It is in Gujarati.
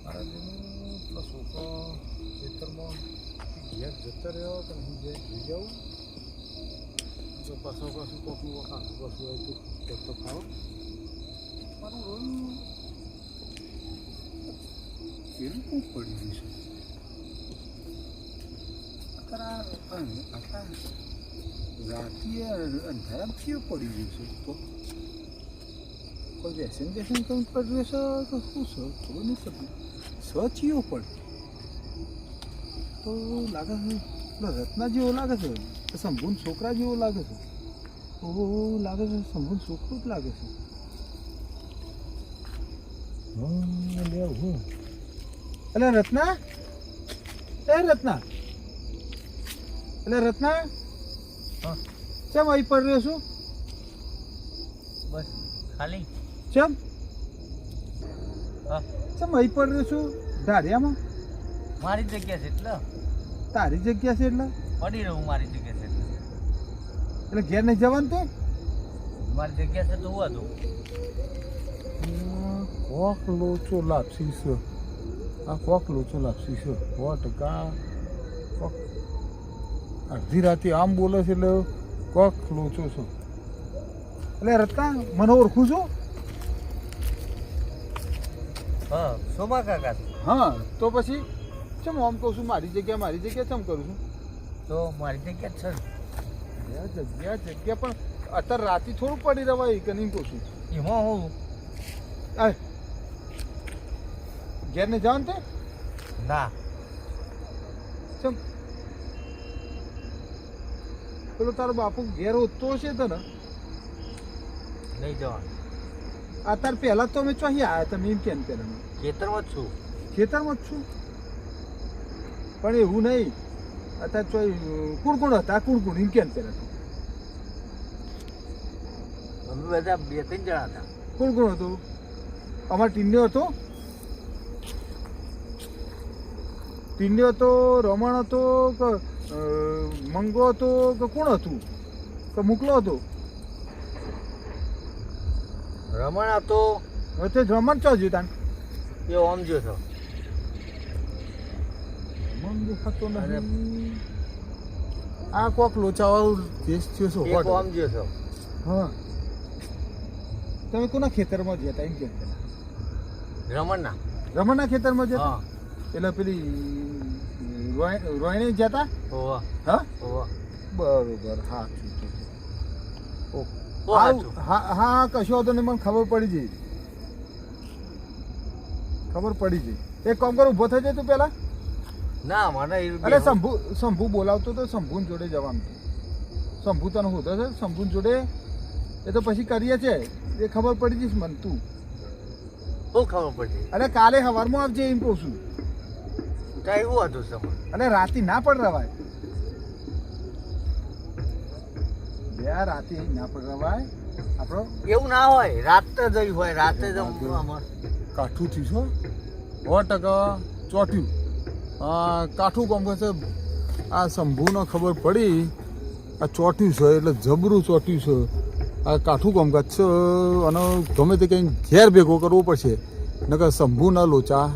મારા જેનું પેલો છોકરો ખેતરમાં ઘેર જતો રહ્યો તો હું ઘેર જોઈ જાઉં તો પાછું કોકનું વખાણ પાછું હોય તો તો ખાઓ મારું રોજ પેલું શું પડી ગયું છે અત્યારે રાતે અંધારામાં કેવું પડી ગયું છે તો કોઈ વ્યસન કંઈ પડી રહ્યું છે તો શું છે ખબર નહીં પડતી સચિયો પડ તો લાગે છે પેલા રત્ના જેવો લાગે છે શંભુન છોકરા જેવો લાગે છે ઓહો લાગે છે શંભુન છોકરો જ લાગે છે એટલે રત્ના રત્ના એટલે રત્ના હા ચમ અહીં પડ રહ્યો છું બસ ખાલી ચમ હા ચમ અહીં પડ રહ્યો છું ધારિયામાં મારી જગ્યા છે એટલે તારી જગ્યા છે એટલે પડી રહું મારી જગ્યા છે એટલે ઘેર નહીં જવાનું તે મારી જગ્યા છે તો હું હતું કોક લોચો લાપસી છે આ કોક લોચો લાપસી છે 100% કોક અડધી રાતે આમ બોલે છે એટલે કોક લોચો છે એટલે રત્ના મને ઓળખું છું હા શોભા કાકા છે. હા તો પછી ચમ આમ કહું છું મારી જગ્યા ચમ કરું છું તો મારી જગ્યા છે જગ્યા પણ અત્યારે રાતે થોડું પડી રવાય કે નહીં કહું છું એમાં હું આ ઘેર ને જવાનું તે ના ચમ પેલો તારો બાપુ ઘેર હોતો છે તો ને નહીં જવાનું અત્યારે પહેલા તો અમે ચોહી આવ્યા તમે એમ કેમ પહેલા ખેતરમાં જ છું ખેતરમાં જ છું પણ એવું નહીં અત્યારે ચોઈ કુણકુણ હતા કુણકુણ એમ કેમ પહેલા અમે બધા 2-3 જણા હતા કુણકુણ હતું અમારો ટીન્યો હતો રમણ હતો કે મંગો હતો કે કોણ હતું કે મોકલો હતો રમણ હતો હવે તે રમણ ચો જોતા એ ઓમ જો છો મંગ હતો નહીં આ કોક લોચાવાળું કેસ થયો છો એક ઓમ જો છો હા તમે કોના ખેતરમાં જતા એમ કેમ રમણના રમણના ખેતરમાં જતા હા એટલે પેલી રોહિણી જતા હોવા હા હોવા બરોબર હા ઓ સાચું હા હા કશો હતો ને મને ખબર પડી જઈ એક કામ કર ઊભો થઈ જાય તું પેલા ના મને અરે શંભુ બોલાવતો તો શંભુન જોડે જવાનું શંભુ તને હોતો છે શંભુન જોડે એ તો પછી કરીએ છે એ ખબર પડી જઈશ મને તું બહુ ખબર પડી અરે કાલે સવારમાં આવજે એમ કહું છું ત્યાં એવું હતું સમય અને રાતે ના પડ રવાય રાતે ના પડ રવાય આપણો એવું ના હોય રાતે જઈ હોય રાતે જ અમાર કાઠું થી છો 100% ચોટ્યું કાઠું કામ છે આ શંભુને ખબર પડી આ ચોટ્યું છે એટલે જબરું ચોટ્યું છે આ કાઠું કામકાજ છે અને ગમે તે કંઈ ઘેર ભેગો કરવો પડશે નકર શંભુના લોચા